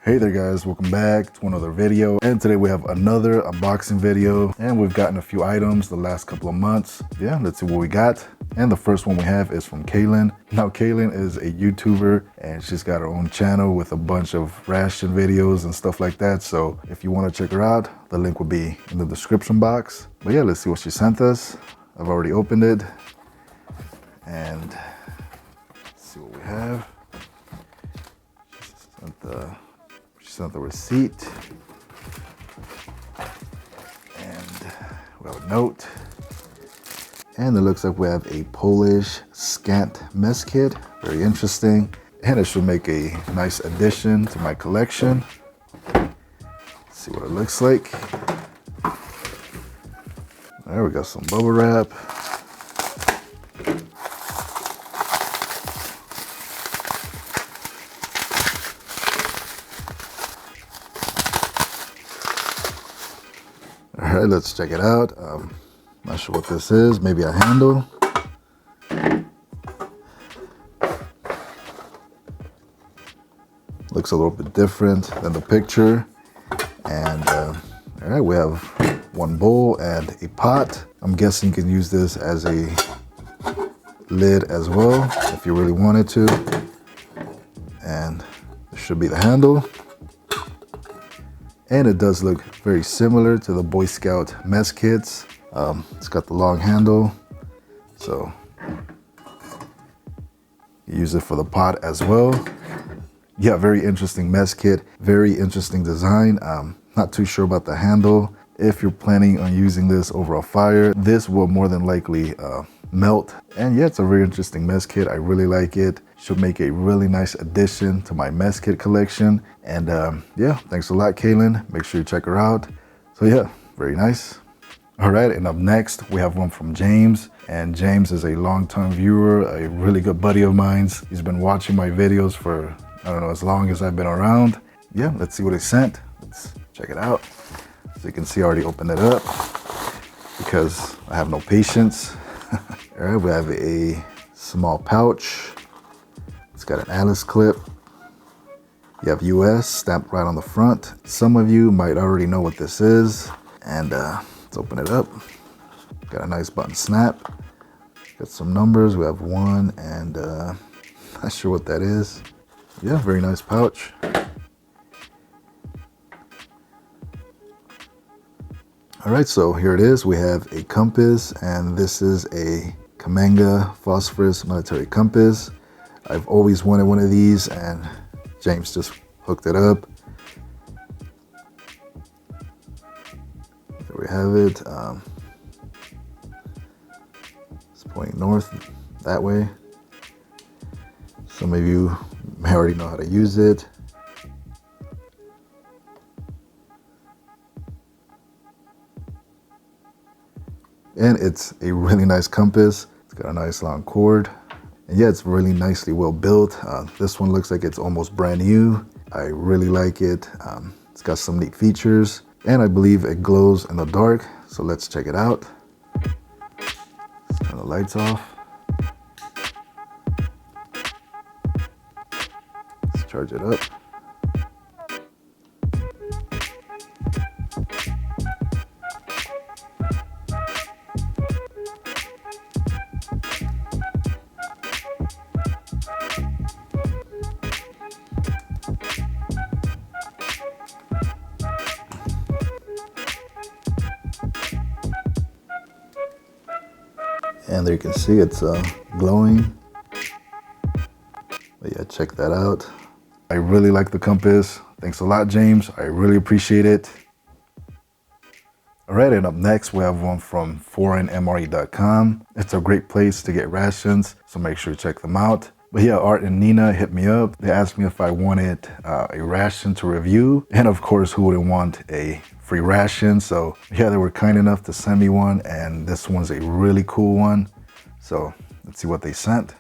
Hey there guys, welcome back to another video, and today we have another unboxing video, and we've gotten a few items the last couple of months. Yeah, let's see what we got. And the first one we have is from Caitlyn. Now Caitlyn is a YouTuber and she's got her own channel with a bunch of ration videos and stuff like that. So if you want to check her out, the link will be in the description box. But yeah, let's see what she sent us. I've already opened it and let's see what we have. She sent the receipt and we have a note. And it looks like we have a Polish scant mess kit. Very interesting. And it should make a nice addition to my collection. Let's see what it looks like. There we got some bubble wrap. All right, let's check it out. Not sure what this is, maybe a handle. Looks a little bit different than the picture. And all right, we have one bowl and a pot. I'm guessing you can use this as a lid as well if you really wanted to. And this should be the handle. And it does look very similar to the Boy Scout mess kits. It's got the long handle, so you use it for the pot as well. Yeah, very interesting mess kit, very interesting design. Not too sure about the handle. If you're planning on using this over a fire, this will more than likely melt. And yeah, it's a very interesting mess kit. I really like it. Should make a really nice addition to my mess kit collection. And yeah, thanks a lot, Caitlyn. Make sure you check her out. So yeah, very nice. All right, and up next, we have one from James. And James is a longtime viewer, a really good buddy of mine. He's been watching my videos for, I don't know, as long as I've been around. Yeah, let's see what he sent. Let's check it out. So you can see I already opened it up because I have no patience. All right, we have a small pouch. It's got an Alice clip. You have US stamped right on the front. Some of you might already know what this is. And let's open it up. Got a nice button snap. Got some numbers. We have 1 and not sure what that is. Yeah, very nice pouch. All right, so here it is. We have a compass, and this is a Kamanga phosphorus military compass. I've always wanted one of these, and James just hooked it up. There we have it. It's pointing north that way. Some of you may already know how to use it. And it's a really nice compass. It's got a nice long cord. And yeah, it's really nicely well built. This one looks like it's almost brand new. I really like it. It's got some neat features. And I believe it glows in the dark. So let's check it out. Let's turn the lights off. Let's charge it up. And there you can see it's glowing. But yeah, check that out. I really like the compass. Thanks a lot, James. I really appreciate it. All right, and up next, we have one from foreignmre.com. It's a great place to get rations, so make sure you check them out. But yeah, Art and Nina hit me up. They asked me if I wanted a ration to review. And of course, who wouldn't want a free ration? So yeah, they were kind enough to send me one, and this one's a really cool one. So let's see what they sent.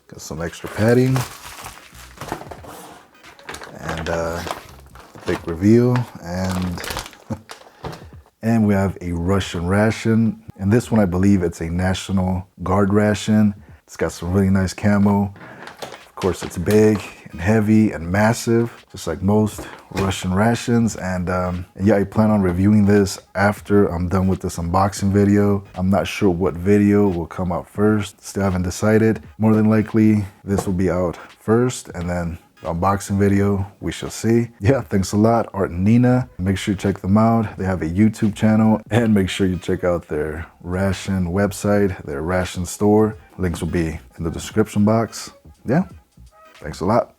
Got some extra padding and big reveal, and we have a Russian ration. And this one, I believe it's a National Guard ration. It's got some really nice camo. Of course, it's big and heavy and massive, just like most Russian rations. And yeah, I plan on reviewing this after I'm done with this unboxing video. I'm not sure what video will come out first. Still haven't decided. More than likely, this will be out first, and then the unboxing video, we shall see. Yeah, thanks a lot, Art and Nina. Make sure you check them out. They have a YouTube channel, and make sure you check out their ration website, their ration store. Links will be in the description box. Yeah, thanks a lot.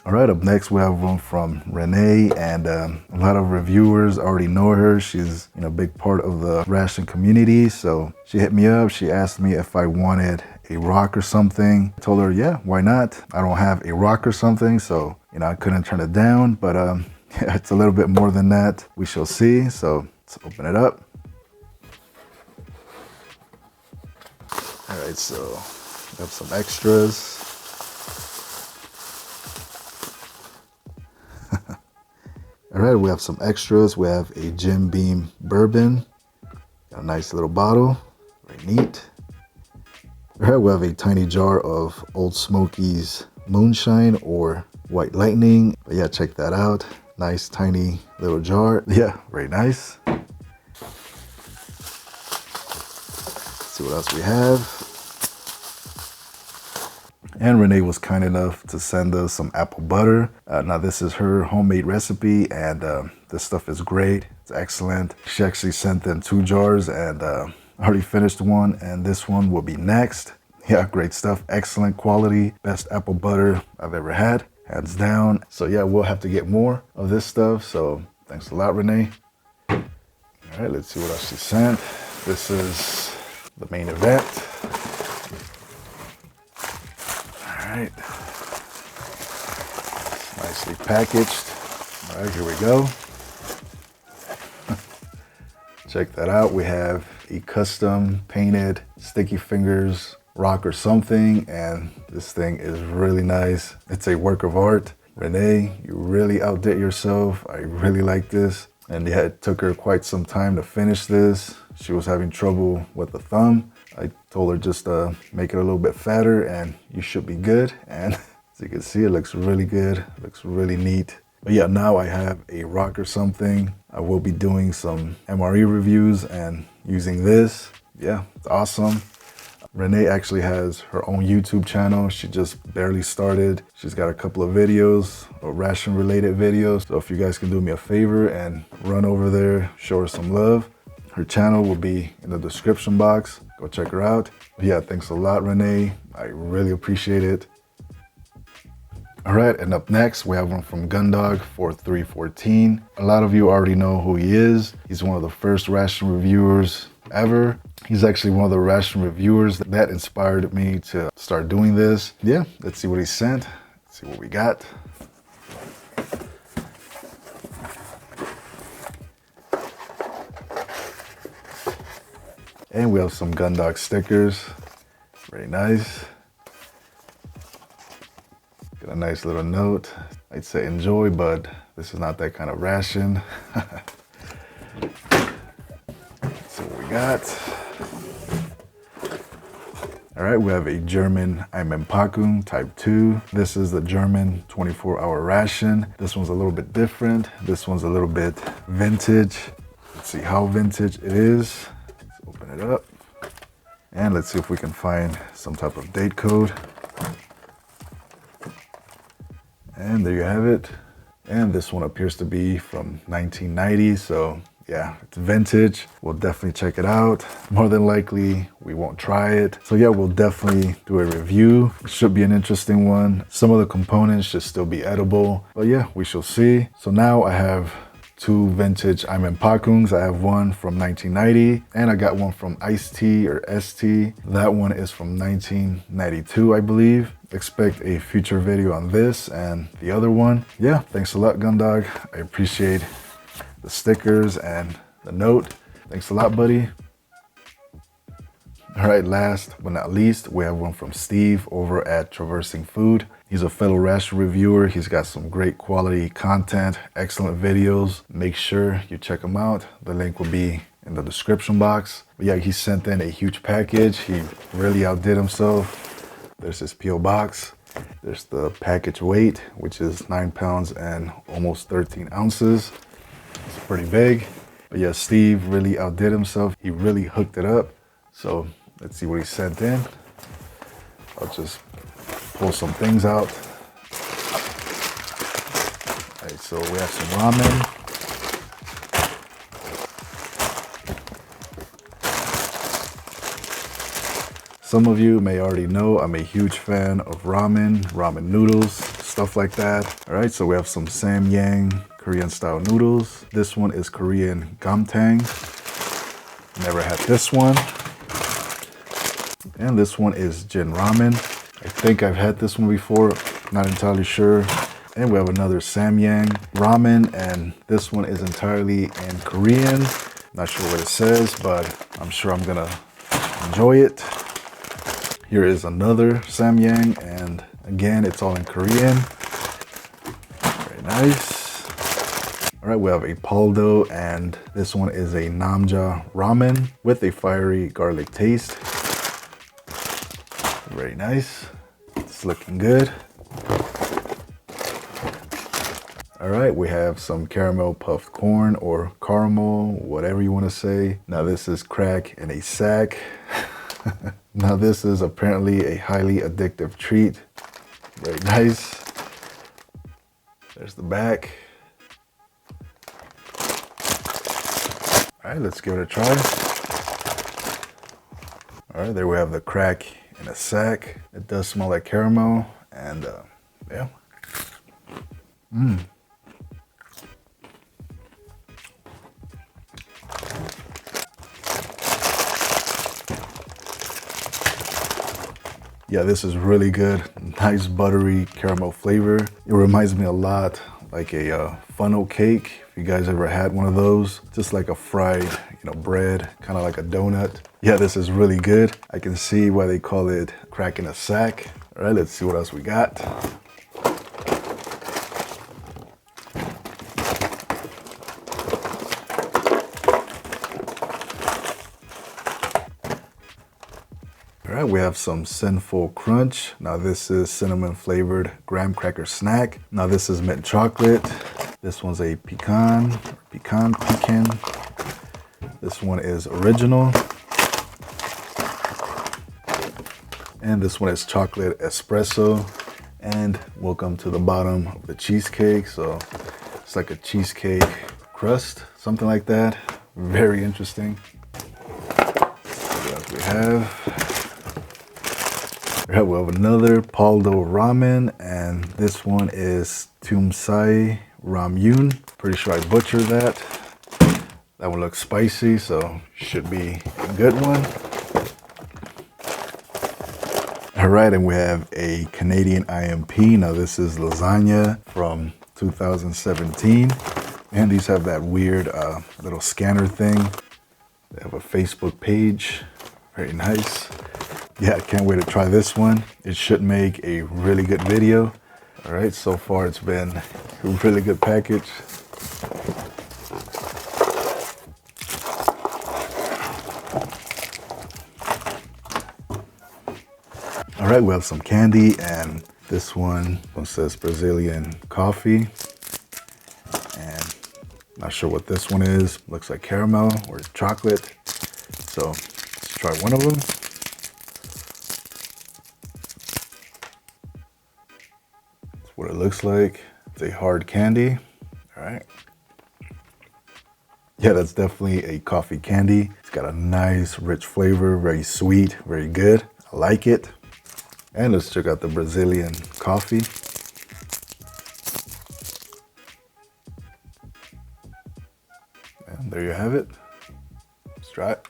All right, up next we have one from Renee, and a lot of reviewers already know her. She's a big part of the ration community. So she hit me up. She asked me if I wanted a rock or something. I told her, yeah, why not? I don't have a rock or something, so I couldn't turn it down. But yeah, it's a little bit more than that. We shall see. So let's open it up. All right, so we have some extras. All right, we have some extras. We have a Jim Beam bourbon. Got a nice little bottle, very neat. All right, we have a tiny jar of Old Smoky's Moonshine or White Lightning. But yeah, check that out. Nice tiny little jar. Yeah, very nice. Let's see what else we have. And Renee was kind enough to send us some apple butter. Now this is her homemade recipe, and this stuff is great. It's excellent. She actually sent in 2 jars, and I already finished one, and this one will be next. Yeah, great stuff. Excellent quality. Best apple butter I've ever had, hands down. So yeah, we'll have to get more of this stuff. So thanks a lot, Renee. All right, let's see what else she sent. This is the main event. All right, nicely packaged. All right, here we go. Check that out. We have a custom painted Sticky Fingers rock or something, and this thing is really nice. It's a work of art. Renee, you really outdid yourself. I really like this. And yeah, it took her quite some time to finish this. She was having trouble with the thumb. I told her just make it a little bit fatter and you should be good. And as you can see, it looks really good. It looks really neat. But yeah, now I have a rock or something. I will be doing some MRE reviews and using this. Yeah, it's awesome. Renee actually has her own YouTube channel. She just barely started. She's got a couple of videos, ration related videos. So if you guys can do me a favor and run over there, show her some love. Her channel will be in the description box. Go check her out. But yeah, thanks a lot, Renee. I really appreciate it. All right, and up next, we have one from Gundog 4314. A lot of you already know who he is. He's one of the first ration reviewers ever. He's actually one of the ration reviewers that inspired me to start doing this. Yeah, let's see what he sent. Let's see what we got. And we have some Gundog stickers. Very nice. Got a nice little note. I'd say enjoy, but this is not that kind of ration. Let's see what we got. All right, we have a German Einpackung Type 2. This is the German 24-hour ration. This one's a little bit different. This one's a little bit vintage. Let's see how vintage it is. Let's open it up. And let's see if we can find some type of date code. And there you have it. And this one appears to be from 1990. So yeah, it's vintage. We'll definitely check it out. More than likely, we won't try it. So yeah, we'll definitely do a review. It should be an interesting one. Some of the components should still be edible. But yeah, we shall see. So now I have 2 vintage Einpackungs. I have one from 1990 and I got one from Ice Tea or ST. That one is from 1992, I believe. Expect a future video on this and the other one. Yeah, thanks a lot, Gundog. I appreciate the stickers and the note. Thanks a lot, buddy. All right, last but not least, we have one from Steve over at Traversing Food. He's a fellow ration reviewer. He's got some great quality content, excellent videos. Make sure you check him out. The link will be in the description box. But yeah, he sent in a huge package. He really outdid himself. There's his P.O. box. There's the package weight, which is 9 pounds and almost 13 ounces. It's pretty big. But yeah, Steve really outdid himself. He really hooked it up. So let's see what he sent in. I'll just pull some things out. All right, so we have some ramen. Some of you may already know I'm a huge fan of ramen noodles, stuff like that. All right, so we have some Samyang Korean style noodles. This one is Korean gamtang. Never had this one. And this one is Jin ramen. I think I've had this one before, not entirely sure. And we have another Samyang ramen, and this one is entirely in Korean. Not sure what it says, but I'm sure I'm gonna enjoy it. Here is another Samyang, and again, it's all in Korean. Very nice. All right, we have a paldo, and this one is a namja ramen with a fiery garlic taste. Very nice. It's looking good. All right, we have some caramel puffed corn or caramel, whatever you want to say. Now this is crack in a sack. Now this is apparently a highly addictive treat. Very nice. There's the back. All right, let's give it a try. All right, there we have the crack in a sack. It does smell like caramel, and yeah. Yeah, this is really good. Nice buttery caramel flavor. It reminds me a lot like a funnel cake. If you guys ever had one of those, just like a fried, bread, kind of like a donut. Yeah, this is really good. I can see why they call it crack in a sack. All right, let's see what else we got. All right, we have some Sinful Crunch. Now this is cinnamon flavored graham cracker snack. Now this is mint chocolate. This one's a pecan. This one is original. And this one is chocolate espresso. And we'll come to the bottom of the cheesecake. So it's like a cheesecake crust, something like that. Very interesting. What else we have? We have another Paldo ramen, and this one is Tumsai Ramyun. Pretty sure I butchered that. That one looks spicy, so should be a good one. All right, and we have a Canadian IMP. Now this is lasagna from 2017. And these have that weird little scanner thing. They have a Facebook page. Very nice. Yeah, I can't wait to try this one. It should make a really good video. All right, so far it's been a really good package. All right, we have some candy, and this one says Brazilian coffee. And not sure what this one is. Looks like caramel or chocolate. So let's try one of them. What it looks like. It's a hard candy. All right. Yeah, that's definitely a coffee candy. It's got a nice rich flavor, very sweet, very good. I like it. And let's check out the Brazilian coffee. And there you have it. Let's try it.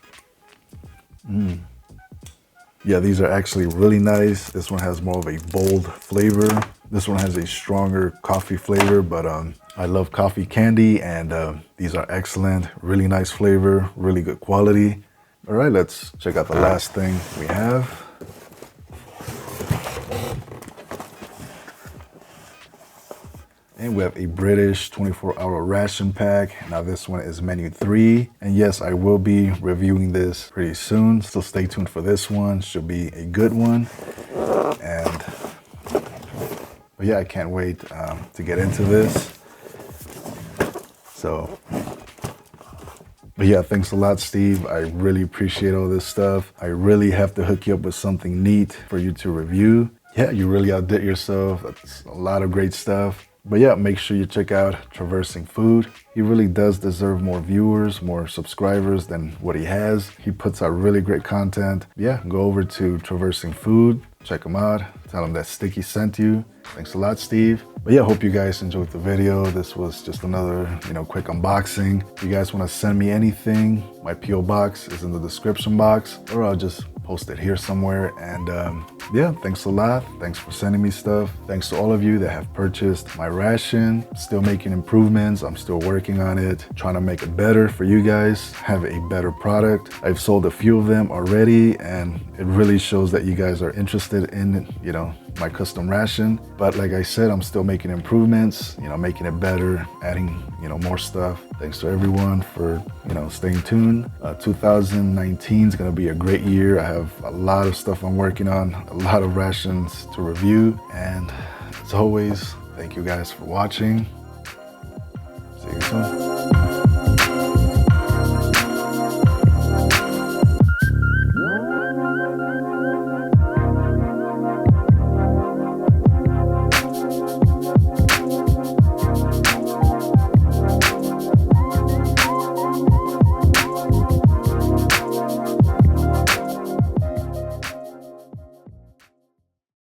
Yeah, these are actually really nice. This one has more of a bold flavor. This one has a stronger coffee flavor, but I love coffee candy, and these are excellent. Really nice flavor, really good quality. All right, let's check out the last thing we have. And we have a British 24-hour ration pack. Now this one is menu 3. And yes, I will be reviewing this pretty soon. So stay tuned for this one. Should be a good one. And but yeah, I can't wait to get into this. So, but yeah, thanks a lot, Steve. I really appreciate all this stuff. I really have to hook you up with something neat for you to review. Yeah, you really outdid yourself. That's a lot of great stuff. But yeah, make sure you check out Traversing Food. He really does deserve more viewers, more subscribers than what he has. He puts out really great content. Yeah, go over to Traversing Food, check him out, tell him that Sticky sent you. Thanks a lot, Steve. But yeah, hope you guys enjoyed the video. This was just another, quick unboxing. If you guys want to send me anything, my P.O. box is in the description box, or I'll just post it here somewhere. And yeah, thanks a lot. Thanks for sending me stuff. Thanks to all of you that have purchased my ration. Still making improvements. I'm still working on it, trying to make it better for you guys, have a better product. I've sold a few of them already, and it really shows that you guys are interested in, my custom ration. But like I said, I'm still making improvements, making it better, adding, more stuff. Thanks to everyone for, staying tuned. 2019 is going to be a great year. I have a lot of stuff I'm working on, a lot of rations to review. And as always, thank you guys for watching. See you soon.